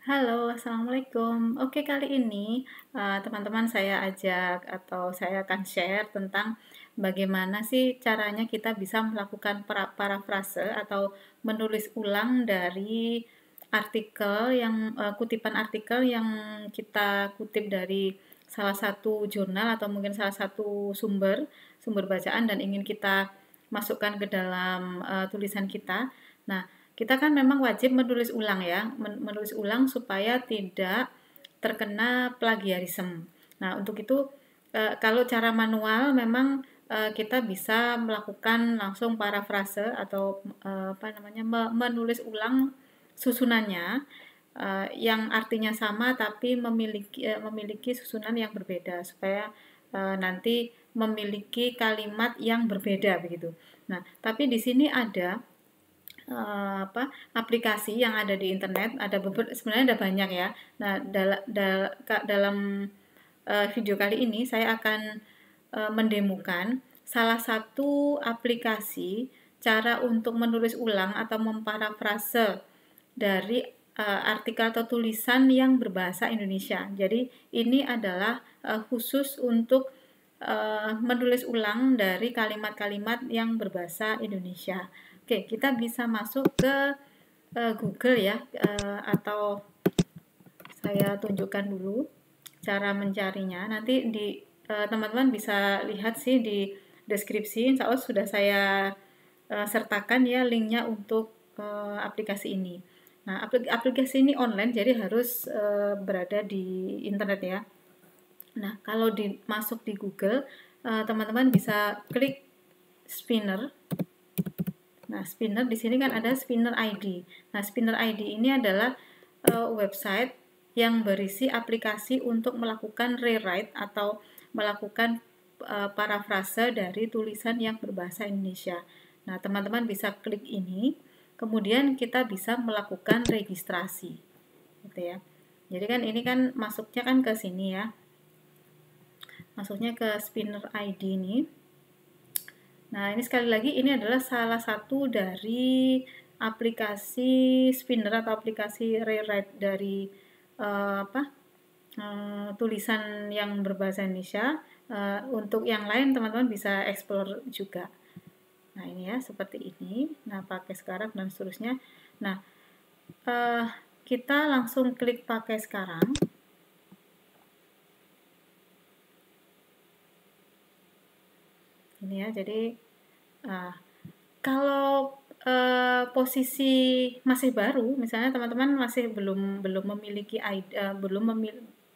Halo, Assalamualaikum. Oke, kali ini teman-teman saya ajak atau saya akan share tentang bagaimana sih caranya kita bisa melakukan parafrase atau menulis ulang dari artikel kutipan artikel yang kita kutip dari salah satu jurnal atau mungkin salah satu sumber bacaan dan ingin kita masukkan ke dalam tulisan kita. Nah, kita kan memang wajib menulis ulang ya, menulis ulang supaya tidak terkena plagiarisme. Nah, untuk itu kalau cara manual memang kita bisa melakukan langsung parafrase atau menulis ulang susunannya yang artinya sama tapi memiliki susunan yang berbeda supaya nanti memiliki kalimat yang berbeda begitu. Nah, tapi di sini ada aplikasi yang ada di internet, sebenarnya ada banyak ya. Nah, dalam video kali ini saya akan mendemokan salah satu aplikasi cara untuk menulis ulang atau memparafrase dari artikel atau tulisan yang berbahasa Indonesia. Jadi ini adalah khusus untuk menulis ulang dari kalimat-kalimat yang berbahasa Indonesia. Oke, kita bisa masuk ke Google ya, atau saya tunjukkan dulu cara mencarinya. Nanti teman-teman bisa lihat sih di deskripsi, insya Allah sudah saya sertakan ya linknya untuk aplikasi ini. Nah, aplikasi ini online, jadi harus berada di internet ya. Nah, kalau masuk di Google, teman-teman bisa klik spinner. Nah, spinner di sini kan ada spinner ID. Nah, spinner ID ini adalah website yang berisi aplikasi untuk melakukan rewrite atau melakukan parafrase dari tulisan yang berbahasa Indonesia. Nah, teman-teman bisa klik ini, kemudian kita bisa melakukan registrasi. Gitu ya. Jadi kan ini kan masuknya kan ke sini ya. Masuknya ke spinner ID ini. Nah, ini sekali lagi ini adalah salah satu dari aplikasi spinner atau aplikasi rewrite dari tulisan yang berbahasa Indonesia. Untuk yang lain teman-teman bisa explore juga. Nah, ini ya seperti ini. Nah, pakai sekarang dan seterusnya. Nah, kita langsung klik pakai sekarang. Ini ya, jadi kalau posisi masih baru, misalnya teman-teman masih belum memiliki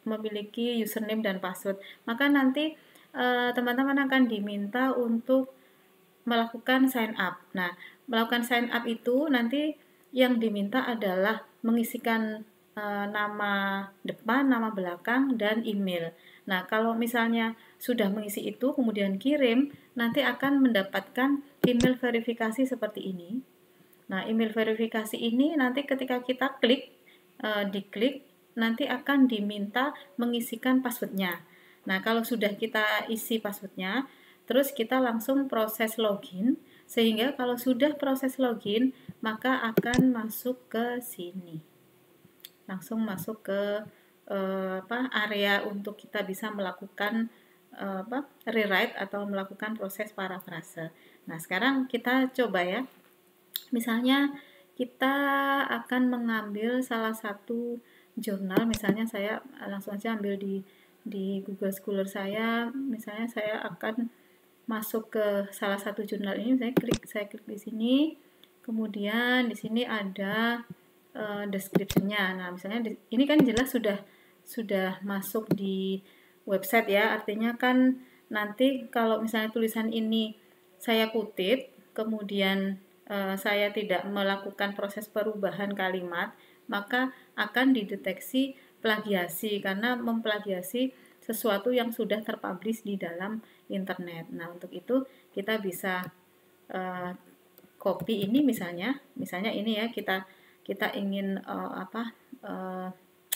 memiliki username dan password, maka nanti teman-teman akan diminta untuk melakukan sign up. Nah, melakukan sign up itu nanti yang diminta adalah mengisikan nama depan, nama belakang, dan email. Nah, kalau misalnya sudah mengisi itu, kemudian kirim, nanti akan mendapatkan email verifikasi seperti ini. Nah, email verifikasi ini nanti ketika kita diklik, nanti akan diminta mengisikan passwordnya. Nah, kalau sudah kita isi passwordnya, terus kita langsung proses login, sehingga kalau sudah proses login, maka akan masuk ke sini. Langsung masuk ke area untuk kita bisa melakukan rewrite atau melakukan proses parafrase. Nah, sekarang kita coba ya. Misalnya kita akan mengambil salah satu jurnal, misalnya saya langsung aja ambil di Google Scholar saya, misalnya saya akan masuk ke salah satu jurnal ini, saya klik di sini, kemudian di sini ada description-nya. Nah, misalnya ini kan jelas sudah masuk di website ya, artinya kan nanti kalau misalnya tulisan ini saya kutip, kemudian saya tidak melakukan proses perubahan kalimat, maka akan dideteksi plagiasi karena memplagiasi sesuatu yang sudah terpublish di dalam internet. Nah, untuk itu kita bisa copy ini misalnya ini ya kita ingin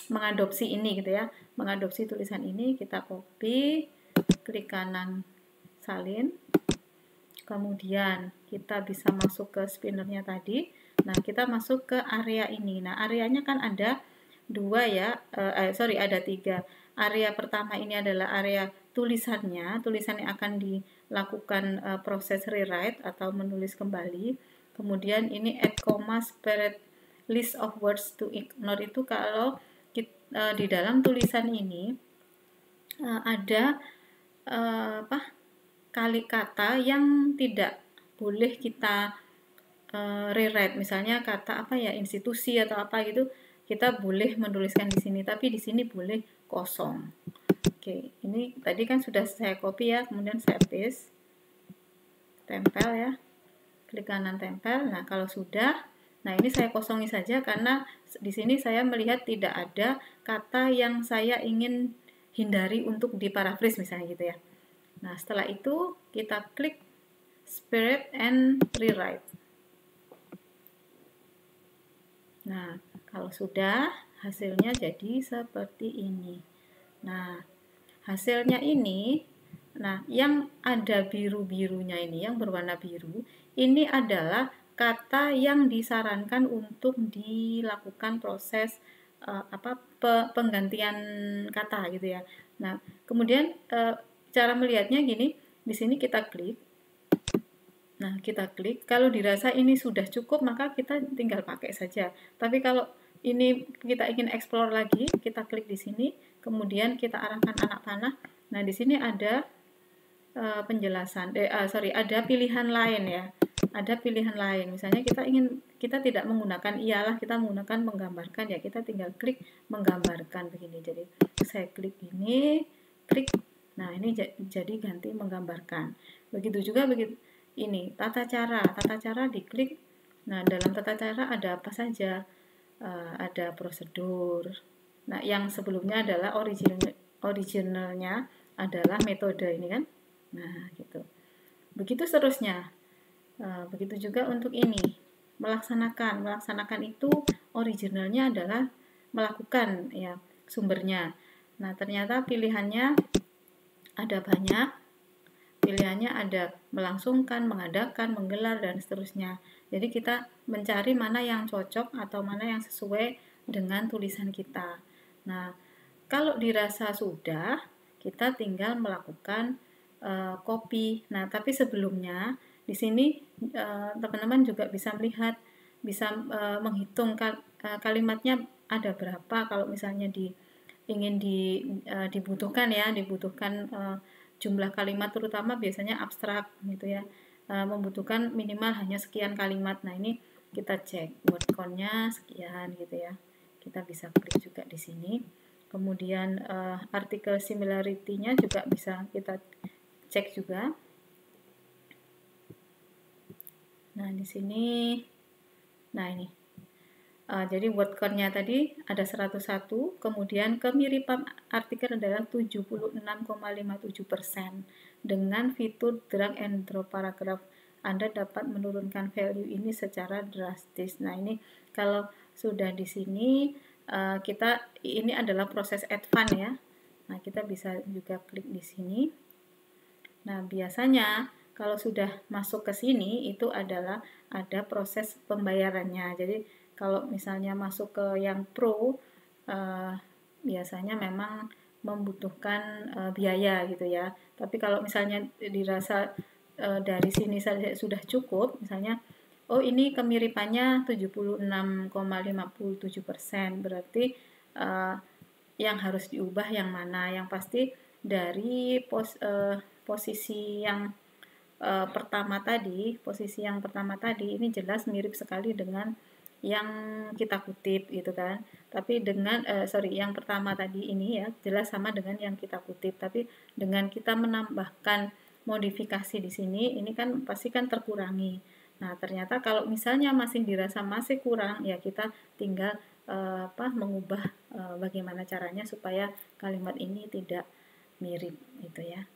mengadopsi ini gitu ya, mengadopsi tulisan ini, kita copy, klik kanan salin, kemudian kita bisa masuk ke spinnernya tadi. Nah, kita masuk ke area ini. Nah, areanya kan ada dua ya, sorry ada tiga. Area pertama ini adalah area tulisannya, tulisan yang akan dilakukan proses rewrite atau menulis kembali. Kemudian ini add comma, separate list of words to ignore, itu kalau di dalam tulisan ini ada kali kata yang tidak boleh kita rewrite, misalnya kata apa ya, institusi atau apa gitu, kita boleh menuliskan di sini, tapi di sini boleh kosong. Oke, ini tadi kan sudah saya copy ya, kemudian saya paste, tempel ya, klik kanan tempel. Nah, kalau sudah, nah ini saya kosongi saja karena di sini saya melihat tidak ada kata yang saya ingin hindari untuk diparaphrase misalnya gitu ya. Nah, setelah itu kita klik Spirit and Rewrite. Nah, kalau sudah, hasilnya jadi seperti ini. Nah, hasilnya ini, nah yang ada biru-birunya ini, yang berwarna biru, ini adalah kata yang disarankan untuk dilakukan proses penggantian kata gitu ya. Nah, kemudian cara melihatnya gini, di sini kita klik. Nah, kita klik. Kalau dirasa ini sudah cukup, maka kita tinggal pakai saja. Tapi kalau ini kita ingin explore lagi, kita klik di sini, kemudian kita arahkan anak panah. Nah, di sini ada penjelasan, ada pilihan lain ya. Ada pilihan lain. Misalnya kita tidak menggunakan ialah, kita menggunakan menggambarkan ya. Kita tinggal klik menggambarkan begini. Jadi saya klik ini, klik. Nah, ini jadi ganti menggambarkan. Begitu juga ini tata cara diklik. Nah, dalam tata cara ada apa saja? Ada prosedur. Nah, yang sebelumnya adalah originalnya adalah metode ini kan. Nah, gitu. Begitu seterusnya. Begitu juga untuk ini. Melaksanakan itu originalnya adalah melakukan ya, sumbernya. Nah, ternyata pilihannya ada banyak. Pilihannya ada melangsungkan, mengadakan, menggelar, dan seterusnya. Jadi kita mencari mana yang cocok atau mana yang sesuai dengan tulisan kita. Nah, kalau dirasa sudah, kita tinggal melakukan copy. Nah, tapi sebelumnya di sini teman-teman juga bisa melihat, bisa menghitung kalimatnya ada berapa. Kalau misalnya ingin dibutuhkan jumlah kalimat, terutama biasanya abstrak gitu ya, membutuhkan minimal hanya sekian kalimat. Nah, ini kita cek word count-nya sekian gitu ya. Kita bisa klik juga di sini. Kemudian artikel similarity-nya juga bisa kita cek juga. Nah, di sini, nah ini. Jadi word count-nya tadi ada 101, kemudian kemiripan artikel adalah 76,57%. Dengan fitur drag and drop paragraf, Anda dapat menurunkan value ini secara drastis. Nah, ini kalau sudah di sini, ini adalah proses advance ya. Nah, kita bisa juga klik di sini. Nah, biasanya kalau sudah masuk ke sini itu adalah ada proses pembayarannya. Jadi kalau misalnya masuk ke yang pro, biasanya memang membutuhkan biaya gitu ya. Tapi kalau misalnya dirasa dari sini saja sudah cukup, misalnya oh ini kemiripannya 76,57%, berarti yang harus diubah yang mana? Yang pasti dari posisi yang posisi yang pertama tadi ini jelas mirip sekali dengan yang kita kutip gitu kan. Tapi dengan yang pertama tadi ini ya jelas sama dengan yang kita kutip, tapi dengan kita menambahkan modifikasi di sini, ini kan pasti kan terkurangi. Nah, ternyata kalau misalnya masih dirasa masih kurang, ya kita tinggal mengubah bagaimana caranya supaya kalimat ini tidak mirip gitu ya.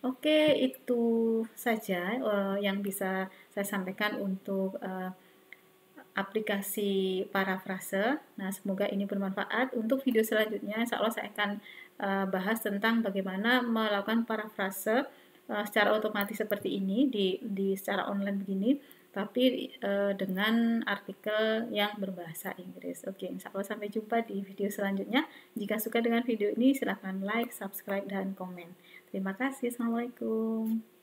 Oke, itu saja yang bisa saya sampaikan untuk aplikasi parafrase. Nah, semoga ini bermanfaat. Untuk video selanjutnya, insya Allah saya akan bahas tentang bagaimana melakukan parafrase secara otomatis seperti ini di secara online begini. tapi dengan artikel yang berbahasa Inggris. Oke, insya Allah sampai jumpa di video selanjutnya. Jika suka dengan video ini, silahkan like, subscribe, dan komen. Terima kasih. Assalamualaikum.